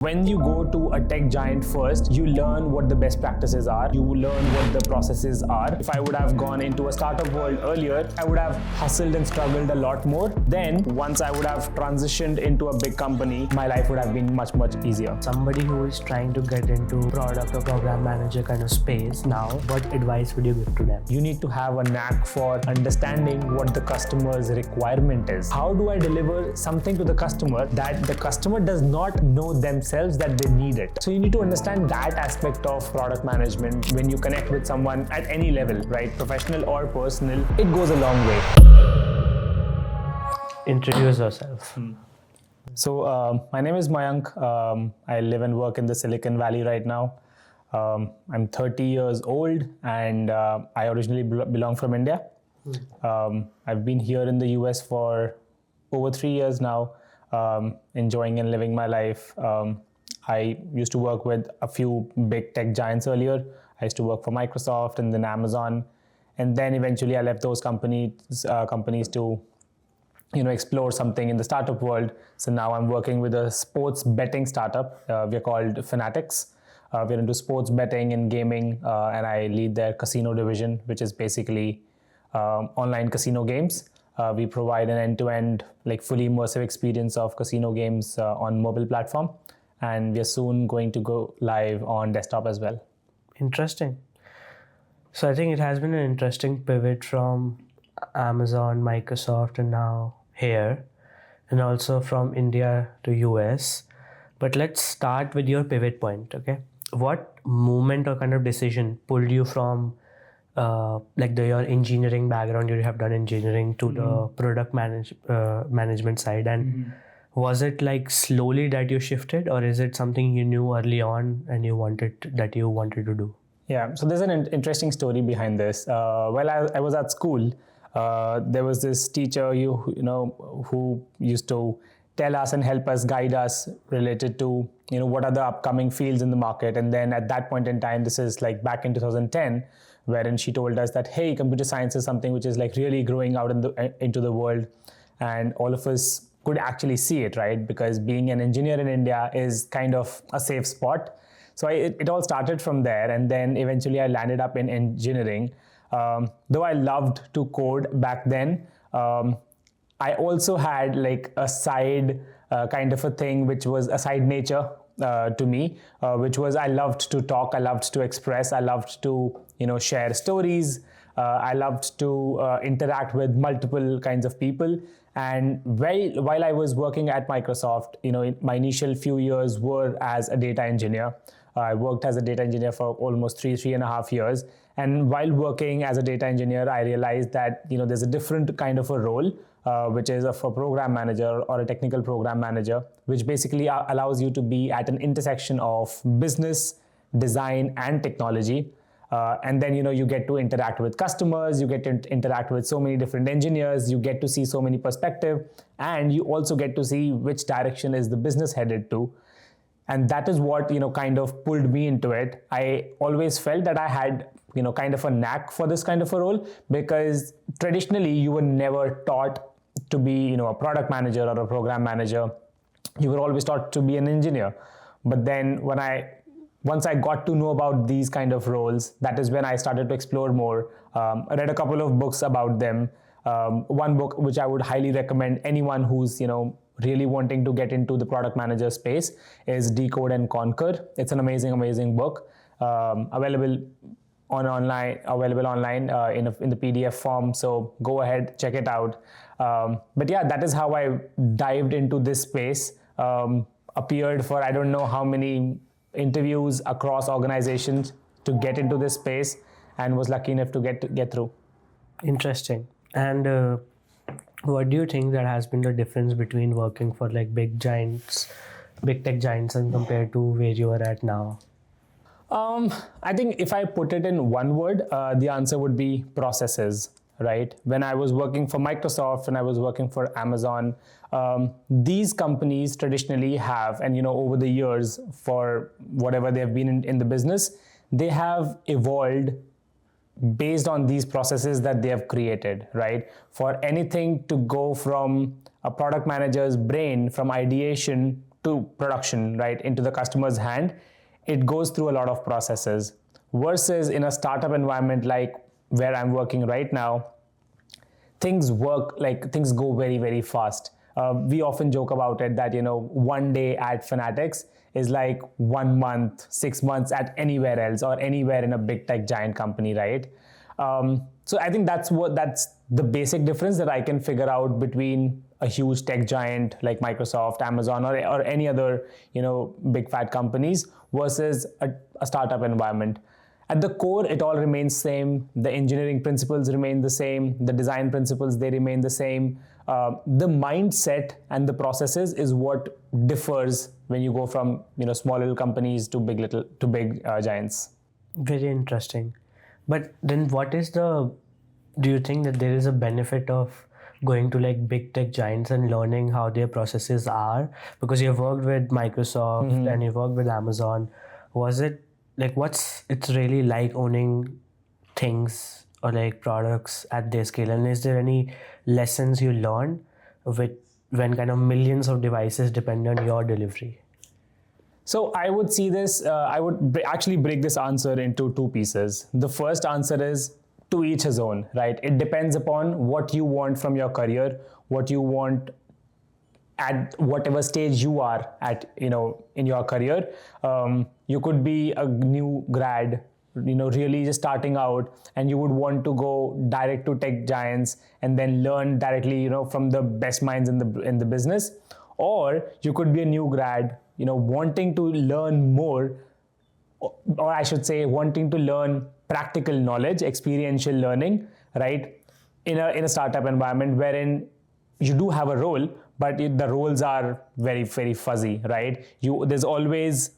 When you go to a tech giant first, you learn what the best practices are, you learn what the processes are. If I would have gone into a startup world earlier, I would have hustled and struggled a lot more. Then, once I would have transitioned into a big company, my life would have been much, much easier. Somebody who is trying to get into product or program manager kind of space now, what advice would you give to them? You need to have a knack for understanding what the customer's requirement is. How do I deliver something to the customer that the customer does not know themselves that they need it? So you need to understand that aspect of product management when you connect with someone at any level, right? Professional or personal, it goes a long way. Introduce yourself. So my name is Mayank. I live and work in the Silicon Valley right now. I'm 30 years old and I originally belong from India. I've been here in the US for over 3 years now, enjoying and living my life. I used to work with a few big tech giants earlier. I used to work for Microsoft and then Amazon. And then eventually I left those companies to explore something in the startup world. So now I'm working with a sports betting startup. We're called Fanatics. We're into sports betting and gaming, and I lead their casino division, which is basically online casino games. We provide an end-to-end, fully immersive experience of casino games on mobile platform, and we are soon going to go live on desktop as well. Interesting. So I think it has been an interesting pivot from Amazon, Microsoft, and now here, and also from India to US. But let's start with your pivot point, okay? What movement or kind of decision pulled you from your engineering background, you have done engineering, to the product management side, and was it slowly that you shifted, or is it something you knew early on and you wanted to do? Yeah, so there's an interesting story behind this. While I was at school, there was this teacher who used to tell us and help us, guide us related to what are the upcoming fields in the market. And then at that point in time, this is back in 2010, wherein she told us that, hey, computer science is something which is really growing out into the world, and all of us could actually see it, right? Because being an engineer in India is kind of a safe spot. So it all started from there, and then eventually I landed up in engineering. Though I loved to code back then, I also had a side kind of a thing, which was a side nature to me, which was I loved to talk, I loved to express, I loved to share stories, I loved to interact with multiple kinds of people. And while I was working at Microsoft, my initial few years were as a data engineer. I worked as a data engineer for almost three and a half years. And while working as a data engineer, I realized that there's a different kind of a role, which is of a program manager or a technical program manager, which basically allows you to be at an intersection of business, design, and technology. And then you get to interact with customers, you get to interact with so many different engineers, you get to see so many perspectives, and you also get to see which direction is the business headed to. And that is what kind of pulled me into it. I always felt that I had kind of a knack for this kind of a role, because traditionally you were never taught to be a product manager or a program manager. You were always taught to be an engineer. But then once I got to know about these kind of roles, that is when I started to explore more. I read a couple of books about them. One book which I would highly recommend anyone who's really wanting to get into the product manager space is Decode and Conquer. It's an amazing book, available online in the PDF form. So go ahead, check it out. But yeah, that is how I dived into this space. Appeared for I don't know how many interviews across organizations to get into this space, and was lucky enough to get through. Interesting. And what do you think that has been the difference between working for big tech giants, and compared to where you are at now? I think if I put it in one word, the answer would be processes, right? When I was working for Microsoft and I was working for Amazon, these companies traditionally have, and over the years, for whatever they've been in the business, they have evolved based on these processes that they have created, right? For anything to go from a product manager's brain, from ideation to production, right, into the customer's hand, it goes through a lot of processes. Versus in a startup environment like where I'm working right now, things go very, very fast. We often joke about it that, 1 day at Fanatics is like 1 month, 6 months at anywhere else or anywhere in a big tech giant company, right? So I think that's the basic difference that I can figure out between a huge tech giant like Microsoft, Amazon, or any other, big fat companies versus a startup environment. At the core, it all remains same. The engineering principles remain the same. The design principles, they remain the same. The mindset and the processes is what differs when you go from small little companies to big giants. Very interesting. But then do you think that there is a benefit of going to like big tech giants and learning how their processes are? Because you've worked with Microsoft and you've worked with Amazon. Was it like, it's really like owning things or like products at their scale? And is there any lessons you learned when kind of millions of devices depend on your delivery? So I would see this, I would actually break this answer into two pieces. The first answer is to each his own, right? It depends upon what you want from your career, what you want at whatever stage you are at, in your career. You could be a new grad, really just starting out, and you would want to go direct to tech giants and then learn directly, from the best minds in the business. Or you could be a new grad, wanting to learn more, or I should say, wanting to learn practical knowledge, experiential learning, right? In a startup environment wherein you do have a role, but the roles are very, very fuzzy, right? There's always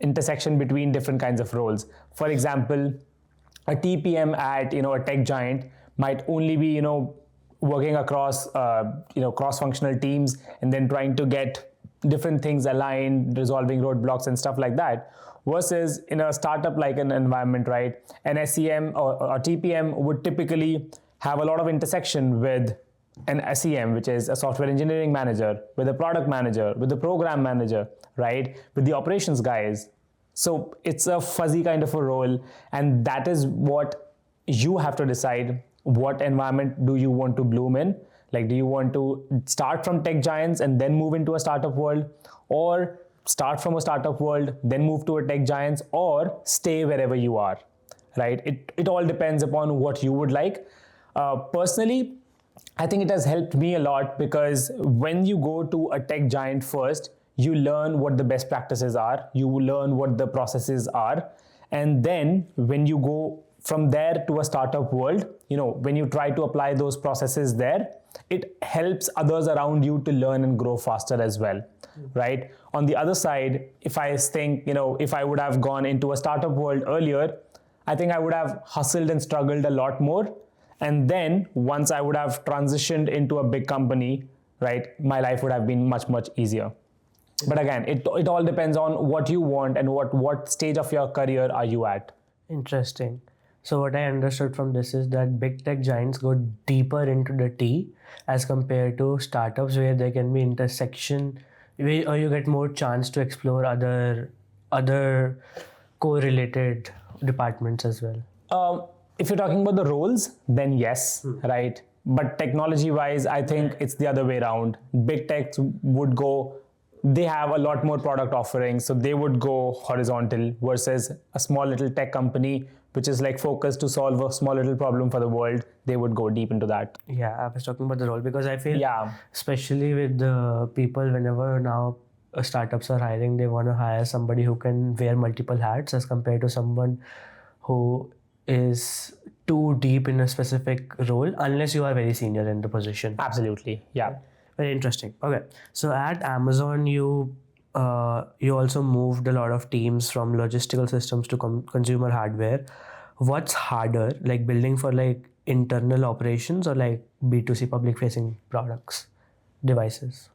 intersection between different kinds of roles. For example, a TPM at a tech giant might only be working across cross-functional teams and then trying to get different things aligned, resolving roadblocks and stuff like that. Versus in a startup like an environment, right? An SEM or TPM would typically have a lot of intersection with an SEM, which is a software engineering manager, with a product manager, with the program manager, right? With the operations guys. So it's a fuzzy kind of a role, and that is what you have to decide. What environment do you want to bloom in? Like, do you want to start from tech giants and then move into a startup world, or start from a startup world, then move to a tech giants, or stay wherever you are, right? It all depends upon what you would like. Personally, I think it has helped me a lot because when you go to a tech giant first, you learn what the best practices are, you learn what the processes are, and then when you go from there to a startup world, when you try to apply those processes there, it helps others around you to learn and grow faster as well, right? On the other side, if I think, if I would have gone into a startup world earlier, I think I would have hustled and struggled a lot more. And then once I would have transitioned into a big company, right, my life would have been much, much easier. But again, it all depends on what you want and what stage of your career are you at. Interesting. So what I understood from this is that big tech giants go deeper into the T as compared to startups where there can be intersection, or you get more chance to explore other correlated departments as well. If you're talking about the roles, then yes, right? But technology-wise, I think it's the other way around. Big techs would go, they have a lot more product offerings, so they would go horizontal versus a small little tech company, which is like focused to solve a small little problem for the world. They would go deep into that. Yeah, I was talking about the role because I feel, especially with the people, whenever now startups are hiring, they want to hire somebody who can wear multiple hats as compared to someone who is too deep in a specific role, unless you are very senior in the position. Absolutely, yeah. Very interesting. Okay, so at Amazon, you also moved a lot of teams from logistical systems to consumer hardware. What's harder, like building for like internal operations or like B2C public facing products, devices?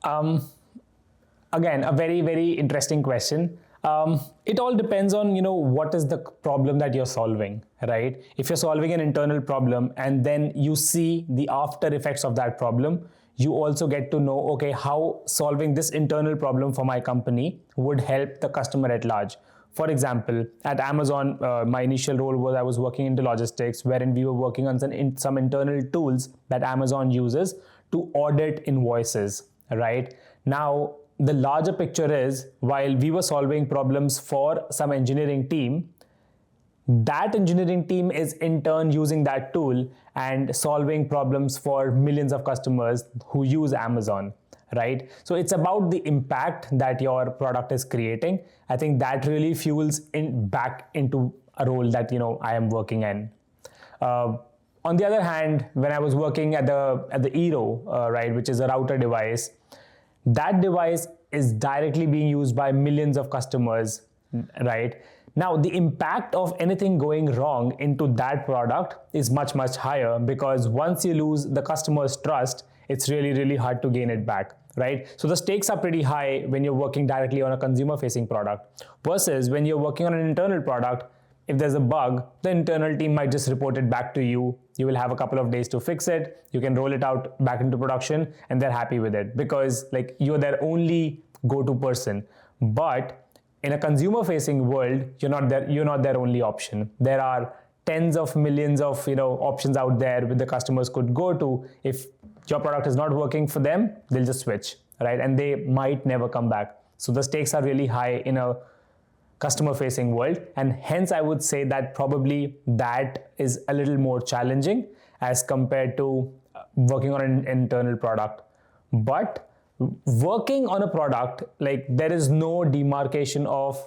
Again, a very, very interesting question. It all depends on, what is the problem that you're solving, right? If you're solving an internal problem and then you see the after effects of that problem, you also get to know, okay, how solving this internal problem for my company would help the customer at large. For example, at Amazon, my initial role was I was working into logistics, wherein we were working on some internal tools that Amazon uses to audit invoices, right? Now, the larger picture is, while we were solving problems for some engineering team, that engineering team is in turn using that tool and solving problems for millions of customers who use Amazon, right? So it's about the impact that your product is creating. I think that really fuels back into a role that I am working in. On the other hand, when I was working at the Eero, right, which is a router device, that device is directly being used by millions of customers, right? Now, the impact of anything going wrong into that product is much, much higher, because once you lose the customer's trust, it's really, really hard to gain it back, right? So the stakes are pretty high when you're working directly on a consumer-facing product, versus when you're working on an internal product. If there's a bug, the internal team might just report it back to you. You will have a couple of days to fix it. You can roll it out back into production, and they're happy with it, because like you're their only go-to person. But in a consumer-facing world, you're not their only option. There are tens of millions of options out there that the customers could go to. If your product is not working for them, they'll just switch, right? And they might never come back. So the stakes are really high in a customer-facing world, and hence I would say that probably that is a little more challenging as compared to working on an internal product. But working on a product, like, there is no demarcation of,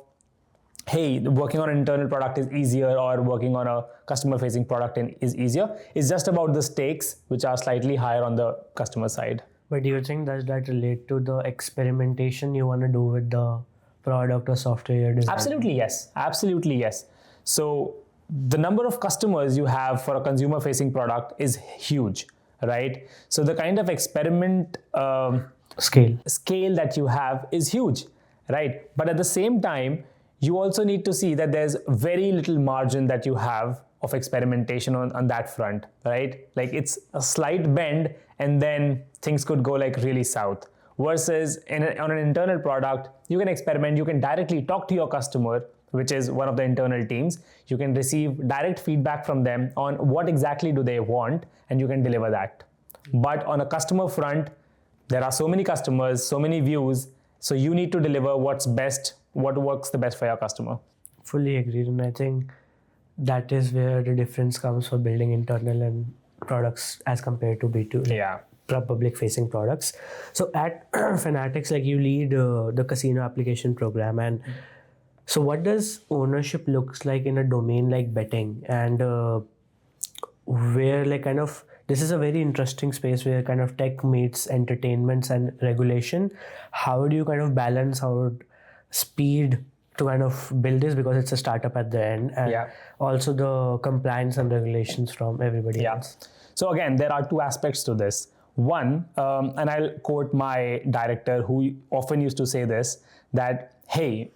hey, working on an internal product is easier or working on a customer-facing product is easier. It's just about the stakes, which are slightly higher on the customer side. But do you think that relate to the experimentation you want to do with the product or software you're designing? Absolutely yes. So the number of customers you have for a consumer-facing product is huge, right? So the kind of experiment scale that you have is huge, right? But at the same time, you also need to see that there's very little margin that you have of experimentation on that front, right? Like, it's a slight bend and then things could go like really south. Versus on an internal product, you can experiment, you can directly talk to your customer, which is one of the internal teams. You can receive direct feedback from them on what exactly do they want, and you can deliver that. But on a customer front, there are so many customers, so many views, so you need to deliver what's best, what works the best for your customer. Fully agreed, and I think that is where the difference comes for building internal and products as compared to B2. Yeah. Public-facing products. So at Fanatics, like, you lead the casino application program, and so what does ownership looks like in a domain like betting, and where, like, kind of, this is a very interesting space where kind of tech meets entertainments and regulation. How do you kind of balance out speed to kind of build this, because it's a startup at the end, and also the compliance and regulations from everybody else? So again, there are two aspects to this. One, and I'll quote my director, who often used to say this, that, hey,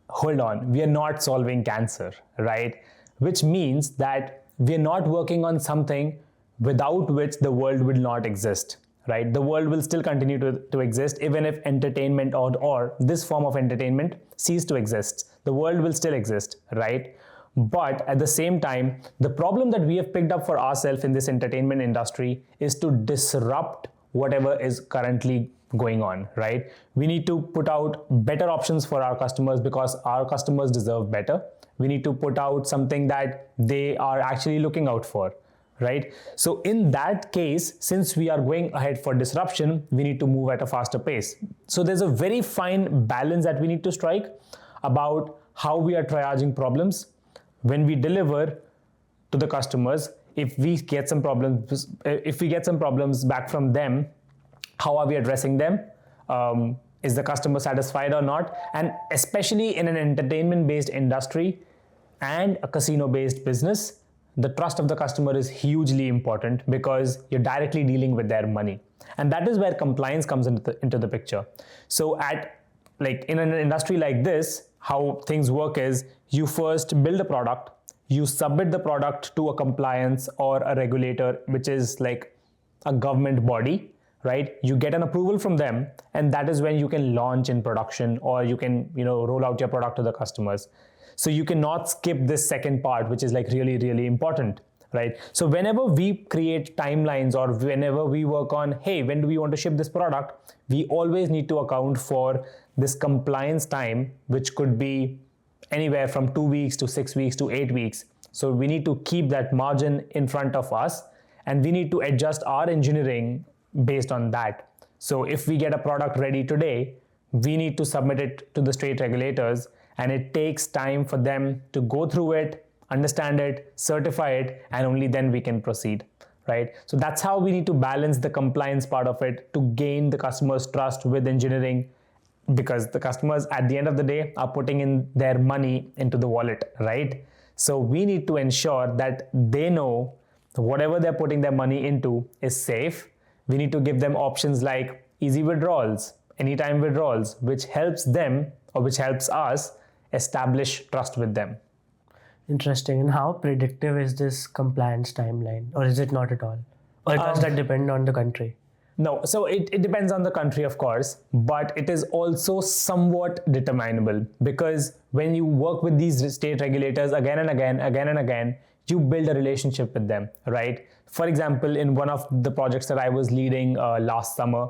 hold on, we are not solving cancer, right? Which means that we're not working on something without which the world will not exist, right? The world will still continue to exist, even if entertainment or this form of entertainment cease to exist. The world will still exist, right? But at the same time, the problem that we have picked up for ourselves in this entertainment industry is to disrupt whatever is currently going on, right? We need to put out better options for our customers, because our customers deserve better. We need to put out something that they are actually looking out for, right? So in that case, since we are going ahead for disruption, we need to move at a faster pace. So there's a very fine balance that we need to strike about how we are triaging problems. When we deliver to the customers, if we get some problems back from them, how are we addressing them? Is the customer satisfied or not? And especially in an entertainment-based industry and a casino-based business, the trust of the customer is hugely important, because you're directly dealing with their money. And that is where compliance comes into the picture. So in an industry like this, how things work is, you first build a product, you submit the product to a compliance or a regulator, which is like a government body, right? You get an approval from them, and that is when you can launch in production, or you can, roll out your product to the customers. So you cannot skip this second part, which is like really, really important, right? So whenever we create timelines, or whenever we work on, hey, when do we want to ship this product, we always need to account for this compliance time, which could be anywhere from 2 weeks to 6 weeks to 8 weeks. So we need to keep that margin in front of us, and we need to adjust our engineering based on that. So if we get a product ready today, we need to submit it to the state regulators, and it takes time for them to go through it, understand it, certify it, and only then we can proceed, right? So that's how we need to balance the compliance part of it to gain the customer's trust with engineering, because the customers at the end of the day are putting in their money into the wallet, right? So we need to ensure that they know whatever they're putting their money into is safe. We need to give them options like easy withdrawals, anytime withdrawals, which helps them, or which helps us establish trust with them. Interesting. And how predictive is this compliance timeline, or is it not at all? Or does that depend on the country? No, so it depends on the country, of course, but it is also somewhat determinable, because when you work with these state regulators again and again, you build a relationship with them, right? For example, in one of the projects that I was leading last summer,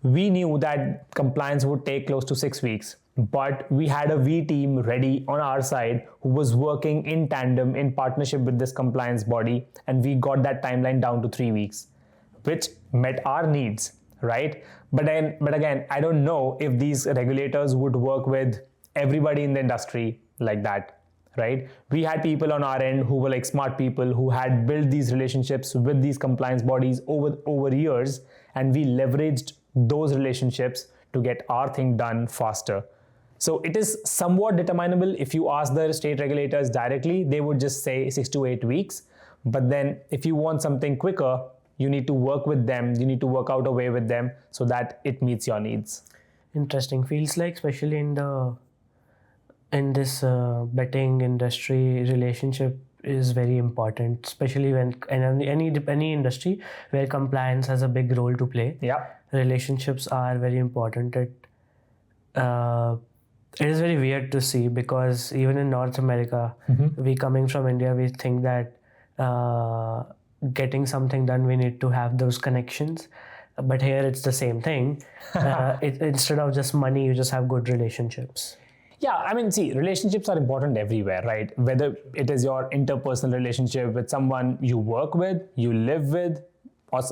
we knew that compliance would take close to 6 weeks, but we had a V team ready on our side who was working in tandem, in partnership with this compliance body, and we got that timeline down to 3 weeks, which met our needs, right? But again, I don't know if these regulators would work with everybody in the industry like that, right? We had people on our end who were like smart people who had built these relationships with these compliance bodies over years, and we leveraged those relationships to get our thing done faster. So it is somewhat determinable. If you ask the state regulators directly, they would just say 6 to 8 weeks. But then if you want something quicker, you need to work with them. You need to work out a way with them so that it meets your needs. Interesting. Feels like, especially in this betting industry, relationship is very important, especially when any industry where compliance has a big role to play. Yeah. Relationships are very important. It is very weird to see, because even in North America, we coming from India, we think that getting something done, we need to have those connections. But here it's the same thing. Instead of just money, you just have good relationships. Yeah, I mean, see, relationships are important everywhere, right? Whether it is your interpersonal relationship with someone you work with, you live with,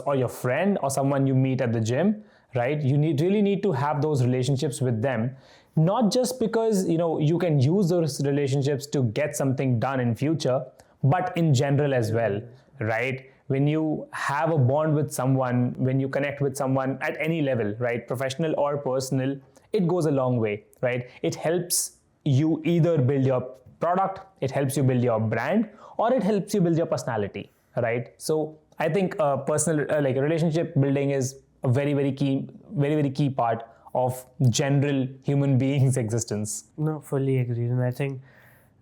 or your friend, or someone you meet at the gym, right? You really need to have those relationships with them, not just because, you can use those relationships to get something done in future, but in general as well, right? When you have a bond with someone, when you connect with someone at any level, right? Professional or personal, it goes a long way, right? It helps you either build your product, it helps you build your brand, or it helps you build your personality, right? So I think personal, like relationship building is a very, very key part of general human beings' existence. No, fully agreed. And I think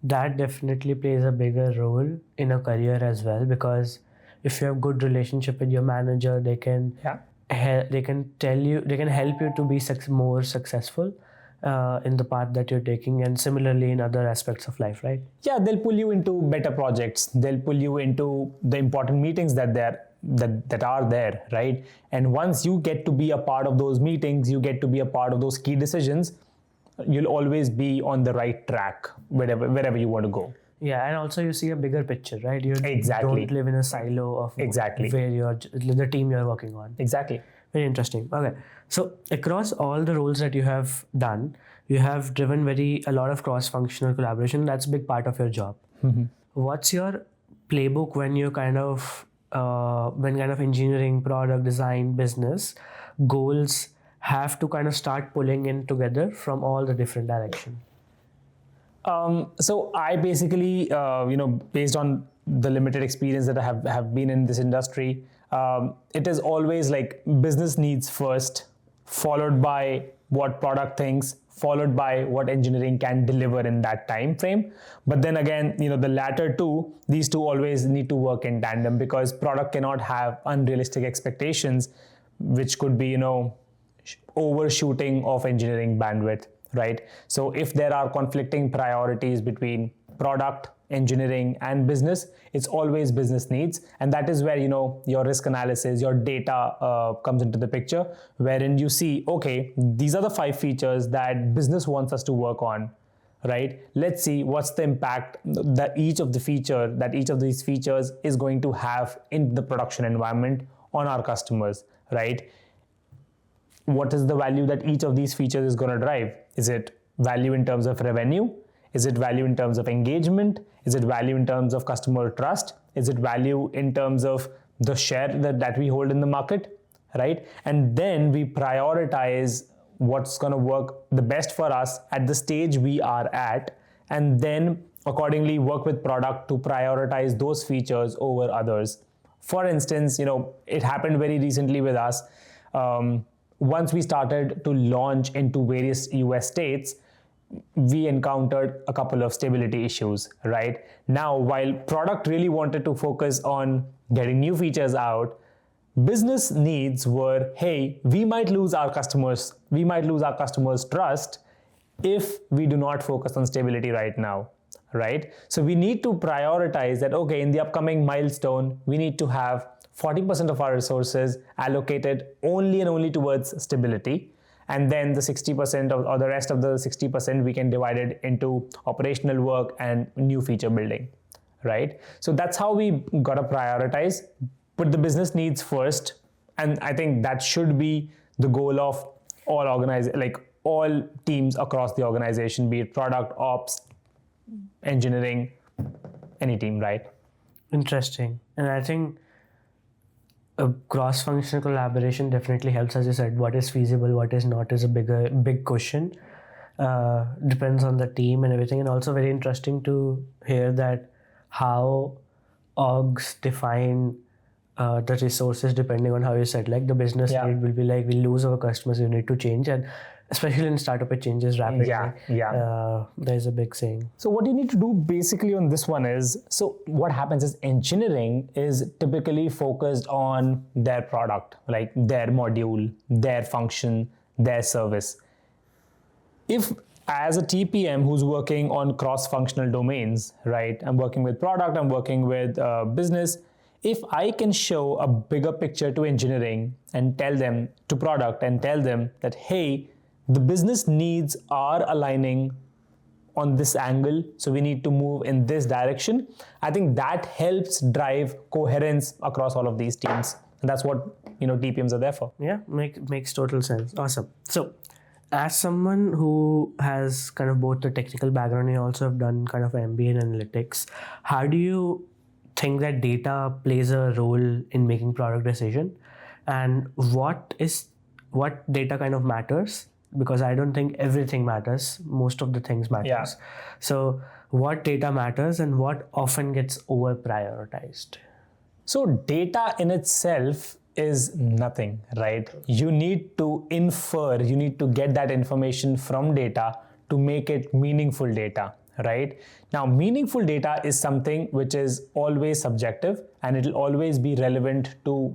that definitely plays a bigger role in a career as well, because if you have good relationship with your manager, they can help you to be more successful in the path that you're taking, and similarly in other aspects of life, right? Yeah, they'll pull you into better projects. They'll pull you into the important meetings that are there, right? And once you get to be a part of those meetings, you get to be a part of those key decisions, you'll always be on the right track wherever you want to go. Yeah, and also you see a bigger picture, right? You Exactly. don't live in a silo of where the team you're working on. Exactly. Very interesting. Okay, so across all the roles that you have done, you have driven a lot of cross-functional collaboration. That's a big part of your job. Mm-hmm. What's your playbook when you kind of engineering, product design, business goals have to kind of start pulling in together from all the different directions? So I basically, based on the limited experience that I have been in this industry, it is always like business needs first, followed by what product thinks, followed by what engineering can deliver in that time frame. But then again, the latter two, these two always need to work in tandem, because product cannot have unrealistic expectations which could be, overshooting of engineering bandwidth, right? So if there are conflicting priorities between product, engineering, and business, it's always business needs. And that is where, your risk analysis, your data comes into the picture, wherein you see, okay, these are the 5 features that business wants us to work on, right? Let's see what's the impact that each of these features is going to have in the production environment on our customers, right? What is the value that each of these features is going to drive? Is it value in terms of revenue? Is it value in terms of engagement? Is it value in terms of customer trust? Is it value in terms of the share that we hold in the market, right? And then we prioritize what's going to work the best for us at the stage we are at, and then accordingly work with product to prioritize those features over others. For instance, it happened very recently with us. Once we started to launch into various US states, we encountered a couple of stability issues, right? Now, while product really wanted to focus on getting new features out, business needs were, hey, we might lose our customers' trust if we do not focus on stability right now, right? So we need to prioritize that, okay, in the upcoming milestone, we need to have 40% of our resources allocated only and only towards stability. And then the 60% or the rest of the 60% we can divide it into operational work and new feature building, right? So that's how we got to prioritize, put the business needs first. And I think that should be the goal of all teams across the organization, be it product, ops, engineering, any team, right? Interesting. And I think a cross-functional collaboration definitely helps. As you said, what is feasible, what is not is a big question. Depends on the team and everything. And also very interesting to hear that how orgs define the resources depending on how you said, like the business need will be like, we lose our customers, you need to change. And especially in startup, it changes rapidly. There's a big saying. So what you need to do basically on this one is, so what happens is engineering is typically focused on their product, like their module, their function, their service. If as a TPM who's working on cross-functional domains, right? I'm working with product, I'm working with business. If I can show a bigger picture to engineering and tell them to product and tell them that, hey, the business needs are aligning on this angle, so we need to move in this direction. I think that helps drive coherence across all of these teams. And that's what, TPMs are there for. Yeah, makes total sense. Awesome. So as someone who has kind of both the technical background, you also have done kind of MBA in analytics, how do you think that data plays a role in making product decision? And what data kind of matters? Because I don't think everything matters. Most of the things matters. Yeah. So what data matters and what often gets over prioritized? So data in itself is nothing, right? You need to infer, you need to get that information from data to make it meaningful data, right? Now, meaningful data is something which is always subjective and it will always be relevant to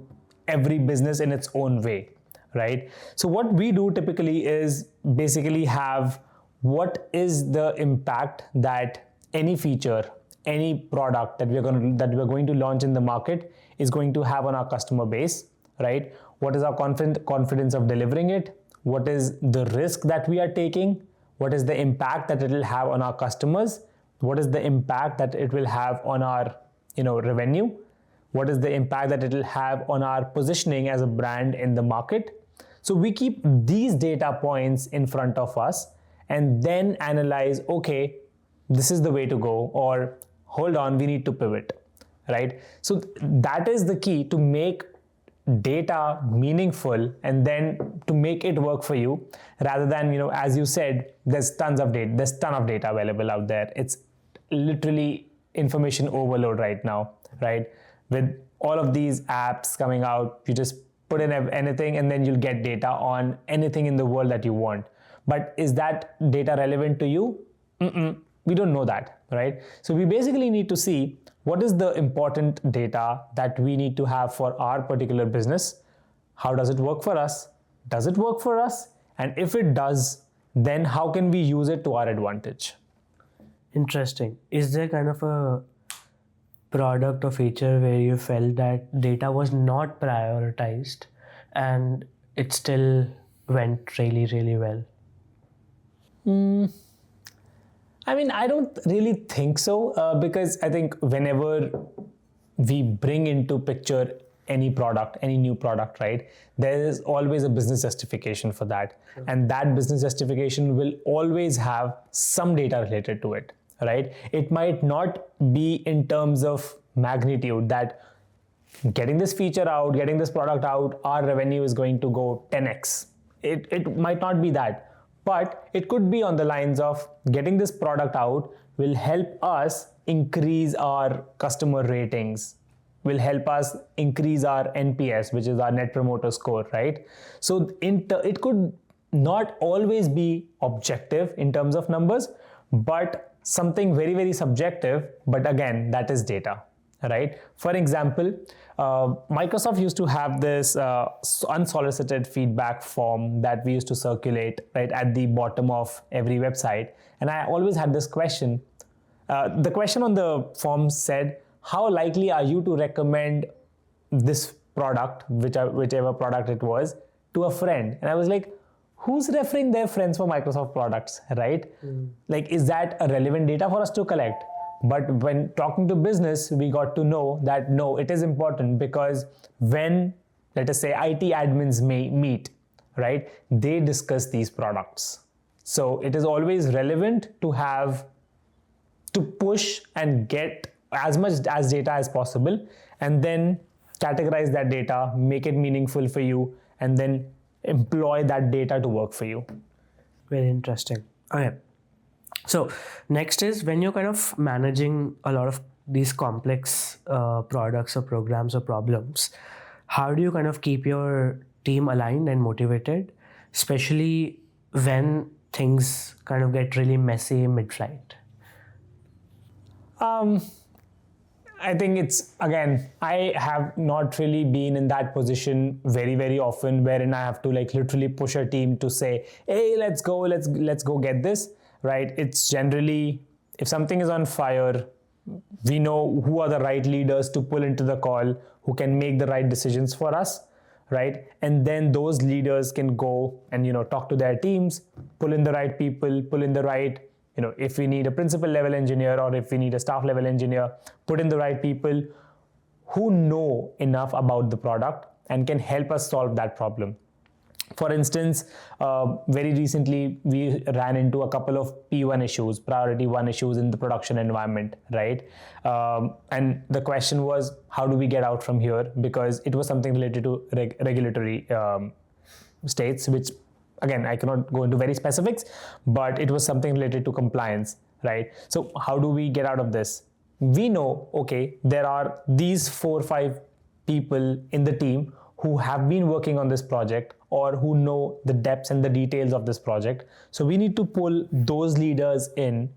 every business in its own way, right? So what we do typically is basically have what is the impact that any feature, any product that we're going to launch in the market is going to have on our customer base, right? What is our confidence of delivering it? What is the risk that we are taking? What is the impact that it will have on our customers? What is the impact that it will have on our, revenue? What is the impact that it will have on our positioning as a brand in the market? So we keep these data points in front of us and then analyze, okay, this is the way to go, or hold on, we need to pivot, right? So that is the key to make data meaningful and then to make it work for you, rather than, as you said, there's ton of data available out there. It's literally information overload right now, right? With all of these apps coming out, you just put in anything and then you'll get data on anything in the world that you want. But is that data relevant to you? We don't know that, right? So we basically need to see what is the important data that we need to have for our particular business, How does it work for us? Does it work for us? And if it does, then how can we use it to our advantage? Interesting. Is there kind of a product or feature where you felt that data was not prioritized and it still went really, really well? I mean, I don't really think so, because I think whenever we bring into picture any product, any new product, right, there is always a business justification for that. Sure. And that business justification will always have some data related to it, right? It might not be in terms of magnitude that getting this feature out, getting this product out, our revenue is going to go 10x. It might not be that, but it could be on the lines of getting this product out will help us increase our customer ratings, will help us increase our NPS, which is our net promoter score, right? So it could not always be objective in terms of numbers, but something very, very subjective. But again, that is data, right? For example, Microsoft used to have this unsolicited feedback form that we used to circulate right at the bottom of every website. And I always had this question. The question on the form said, how likely are you to recommend this product, whichever product it was, to a friend? And I was like, who's referring their friends for Microsoft products, right? Like, is that a relevant data for us to collect? But when talking to business, we got to know that no, it is important, because when, let us say, IT admins may meet, right, they discuss these products. So it is always relevant to push and get as much as data as possible, and then categorize that data, make it meaningful for you, and then employ that data to work for you. Very interesting. Okay. So next is when you're kind of managing a lot of these complex products or programs or problems, how do you kind of keep your team aligned and motivated, especially when things kind of get really messy mid-flight? I think it's, again, I have not really been in that position very, very often wherein I have to like literally push a team to say, hey, let's go get this, right? It's generally, if something is on fire, we know who are the right leaders to pull into the call, who can make the right decisions for us, right? And then those leaders can go and, talk to their teams, pull in the right people, pull in the right, if we need a principal level engineer or if we need a staff level engineer, put in the right people who know enough about the product and can help us solve that problem. For instance, very recently, we ran into a couple of P1 issues, priority 1 issues in the production environment, right? And the question was, how do we get out from here? Because it was something related to regulatory states, which, again, I cannot go into very specifics, but it was something related to compliance, right? So how do we get out of this? We know, okay, there are these 4 or 5 people in the team who have been working on this project or who know the depths and the details of this project. So we need to pull those leaders in,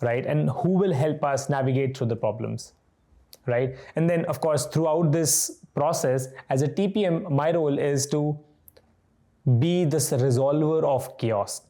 right? And who will help us navigate through the problems, right? And then, of course, throughout this process, as a TPM, my role is to be this resolver of chaos,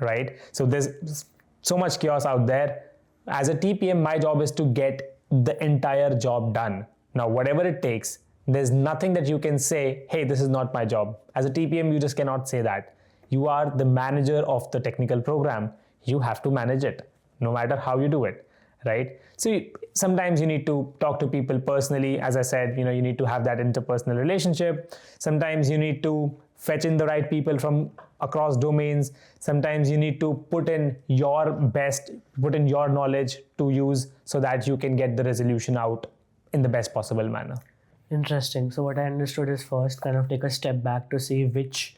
right? So there's so much chaos out there. As a TPM, my job is to get the entire job done. Now, whatever it takes, there's nothing that you can say, hey, this is not my job. As a TPM, you just cannot say that. You are the manager of the technical program. You have to manage it, no matter how you do it, right? So sometimes you need to talk to people personally. As I said, you need to have that interpersonal relationship. Sometimes you need to fetch in the right people from across domains. Sometimes you need to put in your best, put in your knowledge to use so that you can get the resolution out in the best possible manner. Interesting. So what I understood is first kind of take a step back to see which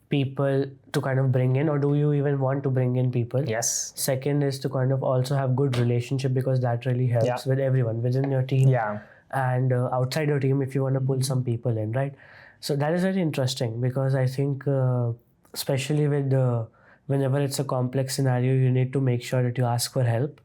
people to kind of bring in, or do you even want to bring in people? Yes. Second is to kind of also have good relationship, because that really helps with everyone within your team and outside your team if you want to pull some people in, right? So that is very interesting, because I think especially with whenever it's a complex scenario, you need to make sure that you ask for help,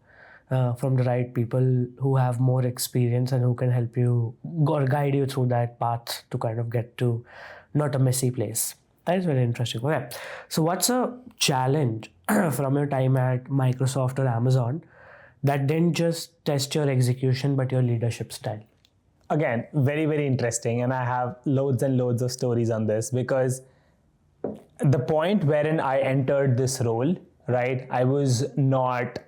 from the right people who have more experience and who can help you or guide you through that path to kind of get to not a messy place. That is very interesting. Okay. So what's a challenge from your time at Microsoft or Amazon that didn't just test your execution but your leadership style? Again, very, very interesting. And I have loads and loads of stories on this, because the point wherein I entered this role, right, I was not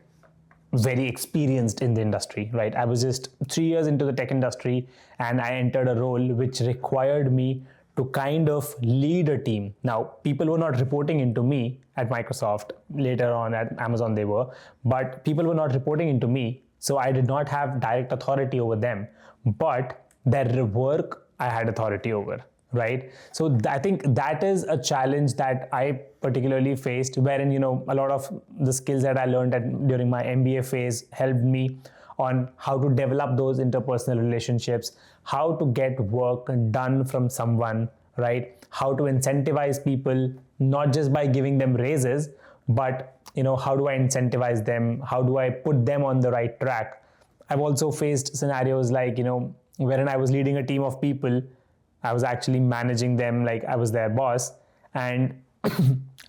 very experienced in the industry, right? I was just 3 years into the tech industry, and I entered a role which required me to kind of lead a team. Now, people were not reporting into me at Microsoft. Later on at Amazon they were, but people were not reporting into me. So I did not have direct authority over them, but their work I had authority over, right? So I think that is a challenge that I particularly faced, wherein, a lot of the skills that I learned during my MBA phase helped me on how to develop those interpersonal relationships, how to get work done from someone, right? How to incentivize people, not just by giving them raises, but how do I incentivize them? How do I put them on the right track? I've also faced scenarios like, wherein I was leading a team of people. I was actually managing them, like I was their boss, and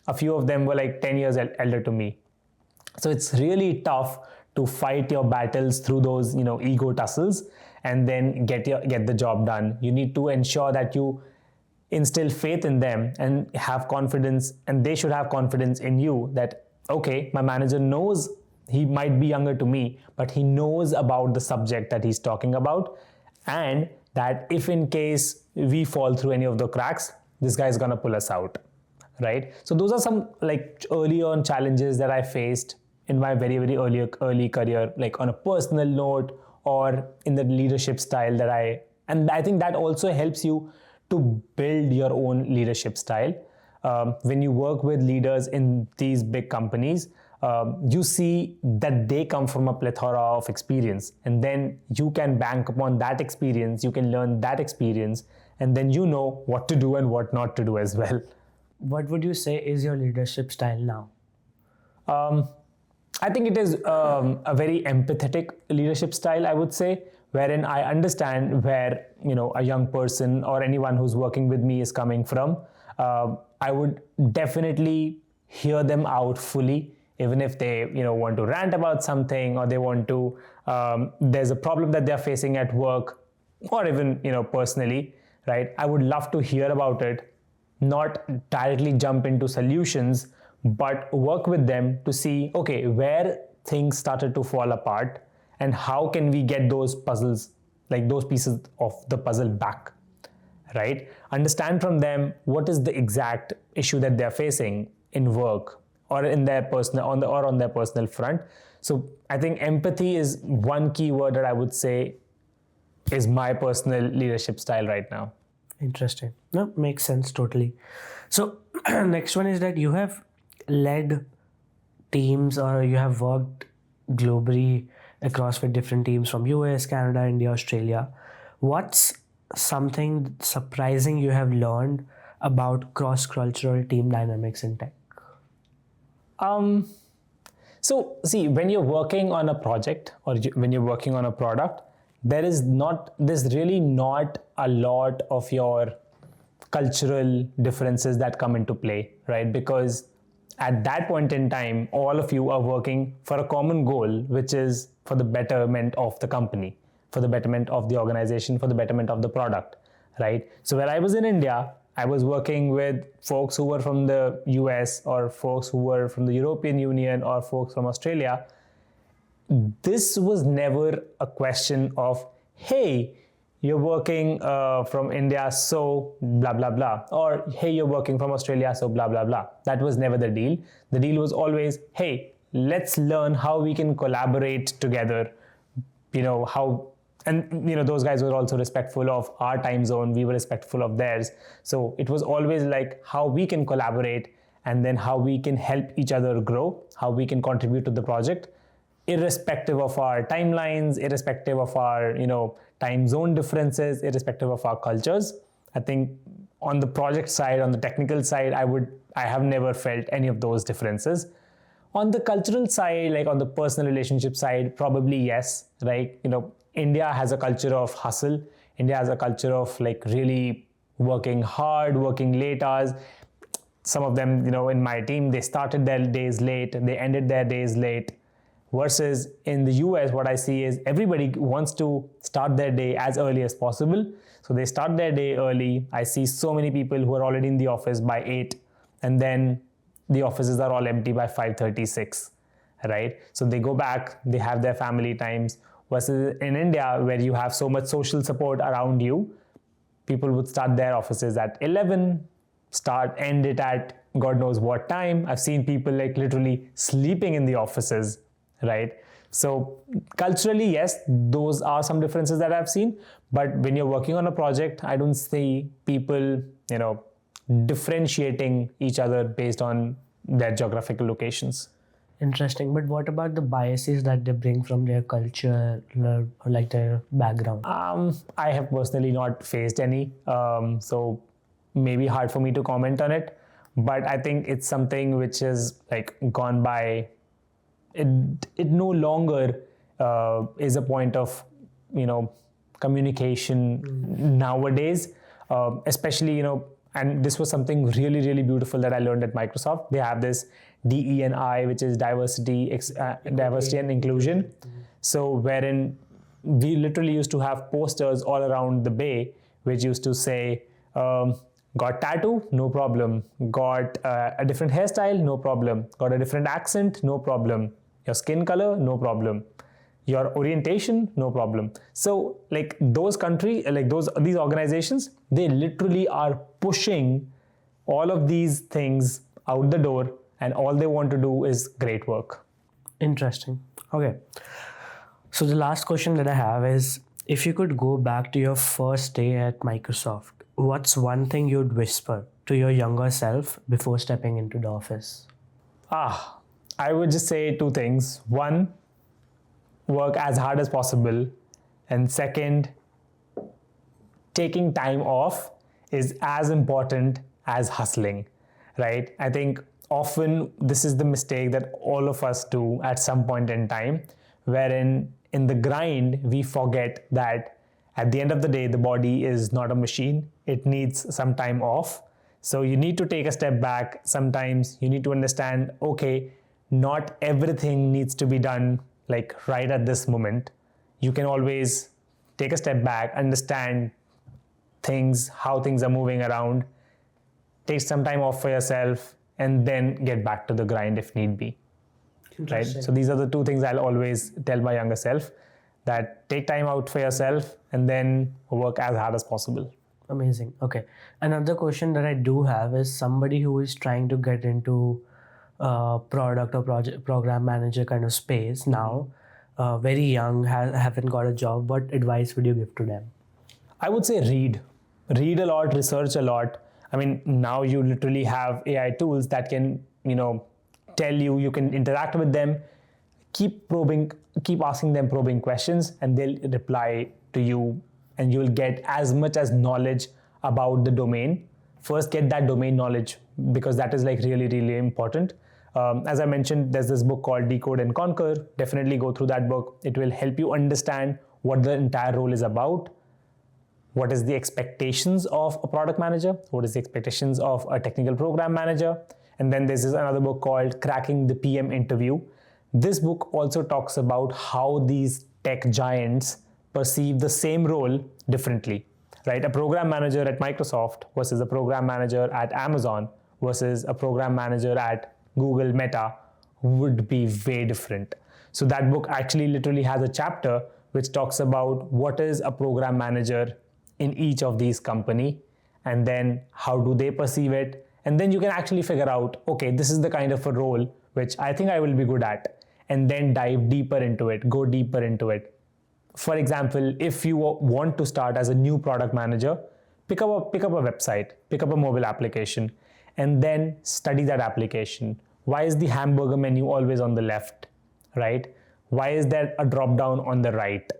a few of them were like 10 years elder to me. So it's really tough to fight your battles through those, ego tussles and then get the job done. You need to ensure that you instill faith in them and have confidence, and they should have confidence in you that, okay, my manager knows, he might be younger to me, but he knows about the subject that he's talking about, and that if in case we fall through any of the cracks, this guy is gonna pull us out, right? So those are some like early on challenges that I faced in my very, very early career, like on a personal note or in the leadership style and I think that also helps you to build your own leadership style. When you work with leaders in these big companies, you see that they come from a plethora of experience, and then you can bank upon that experience, you can learn that experience, and then you know what to do and what not to do as well. What would you say is your leadership style now? I think it is a very empathetic leadership style, I would say, wherein I understand where a young person or anyone who's working with me is coming from. I would definitely hear them out fully, even if they want to rant about something, or they want to there's a problem that they're facing at work, or even personally, right? I would love to hear about it, not directly jump into solutions, but work with them to see, okay, where things started to fall apart and how can we get those puzzles, like those pieces of the puzzle back, right? Understand from them what is the exact issue that they're facing in work or in their personal on their personal front. So I think empathy is one key word that I would say is my personal leadership style right now. Interesting. No, makes sense totally. So next one is that you have led teams, or you have worked globally across with different teams from US, Canada, India, Australia. What's something surprising you have learned about cross-cultural team dynamics in tech? So see, when you're working on a project or when you're working on a product, there's really not a lot of your cultural differences that come into play, right? Because at that point in time, all of you are working for a common goal, which is for the betterment of the company, for the betterment of the organization, for the betterment of the product, right? So when I was in India, I was working with folks who were from the US, or folks who were from the European Union, or folks from Australia. This was never a question of, hey, you're working from India, so blah, blah, blah. Or, hey, you're working from Australia, so blah, blah, blah. That was never the deal. The deal was always, hey, let's learn how we can collaborate together. Those guys were also respectful of our time zone. We were respectful of theirs. So it was always like how we can collaborate, and then how we can help each other grow, how we can contribute to the project, irrespective of our timelines, irrespective of our, time zone differences, irrespective of our cultures. I think on the project side, on the technical side, I have never felt any of those differences. On the cultural side, like on the personal relationship side, probably yes, right? India has a culture of hustle. India has a culture of like really working hard, working late hours. Some of them, in my team, they started their days late, they ended their days late. Versus in the US, what I see is everybody wants to start their day as early as possible. So they start their day early. I see so many people who are already in the office by 8, and then the offices are all empty by 5:36, right? So they go back, they have their family times. Versus in India, where you have so much social support around you, people would start their offices at 11, end it at God knows what time. I've seen people like literally sleeping in the offices, right? So culturally, yes, those are some differences that I've seen. But when you're working on a project, I don't see people, differentiating each other based on their geographical locations. Interesting. But what about the biases that they bring from their culture or like their background? I have personally not faced any, so maybe hard for me to comment on it. But I think it's something which is like gone by. It no longer is a point of communication nowadays, especially and this was something really, really beautiful that I learned at Microsoft. They have this DE&I, which is diversity and inclusion. So wherein we literally used to have posters all around the Bay, which used to say, got tattoo? No problem. Got a different hairstyle? No problem. Got a different accent? No problem. Your skin color? No problem. Your orientation? No problem. So like those countries, like these organizations, they literally are pushing all of these things out the door, and all they want to do is great work. Interesting. Okay. So the last question that I have is, if you could go back to your first day at Microsoft, what's one thing you'd whisper to your younger self before stepping into the office? I would just say two things. One, work as hard as possible. And second, taking time off is as important as hustling, right? I think often this is the mistake that all of us do at some point in time, wherein in the grind, we forget that at the end of the day, the body is not a machine. It needs some time off. So you need to take a step back. Sometimes you need to understand, okay, not everything needs to be done like right at this moment. You can always take a step back, understand things, how things are moving around, take some time off for yourself, and then get back to the grind if need be. Right? So these are the two things I'll always tell my younger self, that take time out for yourself and then work as hard as possible. Amazing. Okay. Another question that I do have is, somebody who is trying to get into product or program manager kind of space now, very young, haven't got a job, what advice would you give to them? I would say read a lot, research a lot. I mean, now you literally have AI tools that can, tell you, you can interact with them, keep asking them probing questions, and they'll reply to you, and you'll get as much as knowledge about the domain. First, get that domain knowledge, because that is like really, really important. As I mentioned, there's this book called Decode and Conquer. Definitely go through that book. It will help you understand what the entire role is about. What is the expectations of a product manager? What is the expectations of a technical program manager? And then there's another book called Cracking the PM Interview. This book also talks about how these tech giants perceive the same role differently, right? A program manager at Microsoft versus a program manager at Amazon versus a program manager at Google Meta would be way different. So that book actually literally has a chapter which talks about what is a program manager in each of these company, and then how do they perceive it. And then you can actually figure out, okay, this is the kind of a role which I think I will be good at, and then dive deeper into it, go deeper into it. For example, if you want to start as a new product manager, pick up a website, pick up a mobile application, and then study that application. Why is the hamburger menu always on the left, right? Why is there a drop down on the right,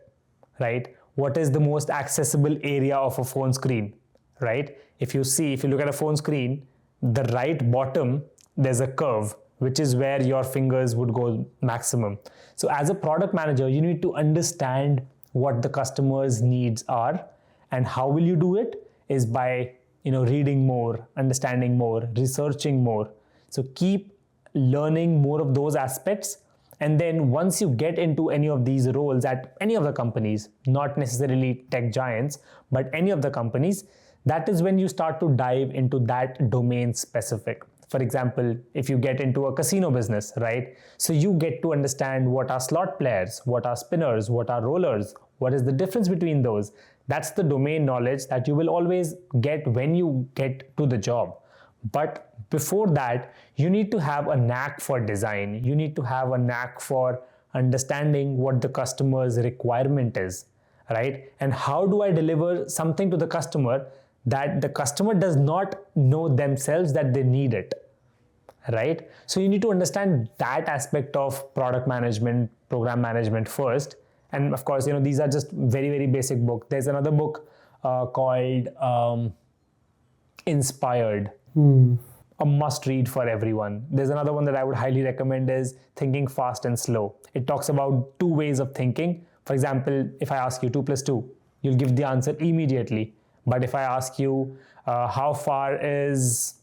right? What is the most accessible area of a phone screen, right? If you look at a phone screen, the right bottom, there's a curve, which is where your fingers would go maximum. So as a product manager, you need to understand what the customer's needs are, and how will you do it is by reading more, understanding more, researching more. So keep learning more of those aspects, and then once you get into any of these roles at any of the companies, not necessarily tech giants, but any of the companies, that is when you start to dive into that domain specific. For example, if you get into a casino business, right? So you get to understand what are slot players, what are spinners, what are rollers, what is the difference between those. That's the domain knowledge that you will always get when you get to the job. But before that, you need to have a knack for design. You need to have a knack for understanding what the customer's requirement is, right? And how do I deliver something to the customer that the customer does not know themselves that they need it, right? So you need to understand that aspect of product management, program management first. And of course, these are just very, very basic book. There's another book called Inspired, a must read for everyone. There's another one that I would highly recommend is Thinking Fast and Slow. It talks about two ways of thinking. For example, if I ask you 2 + 2, you'll give the answer immediately. But if I ask you, how far is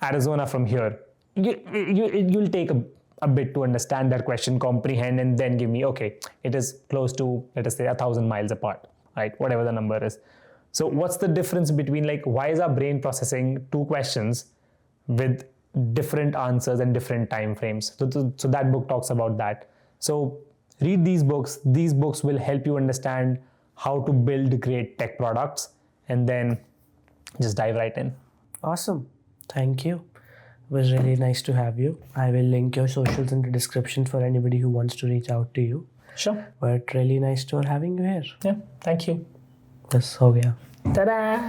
Arizona from here, you'll take a bit to understand that question, comprehend, and then give me, okay, it is close to, let us say, 1,000 miles apart, right? Whatever the number is. So what's the difference between, why is our brain processing two questions with different answers and different time frames? So that book talks about that. So read these books. These books will help you understand how to build great tech products, and then just dive right in. Awesome. Thank you. It was really nice to have you. I will link your socials in the description for anybody who wants to reach out to you. Sure. But really nice to having you here. Yeah. Thank you. बस हो गया. Ta-da!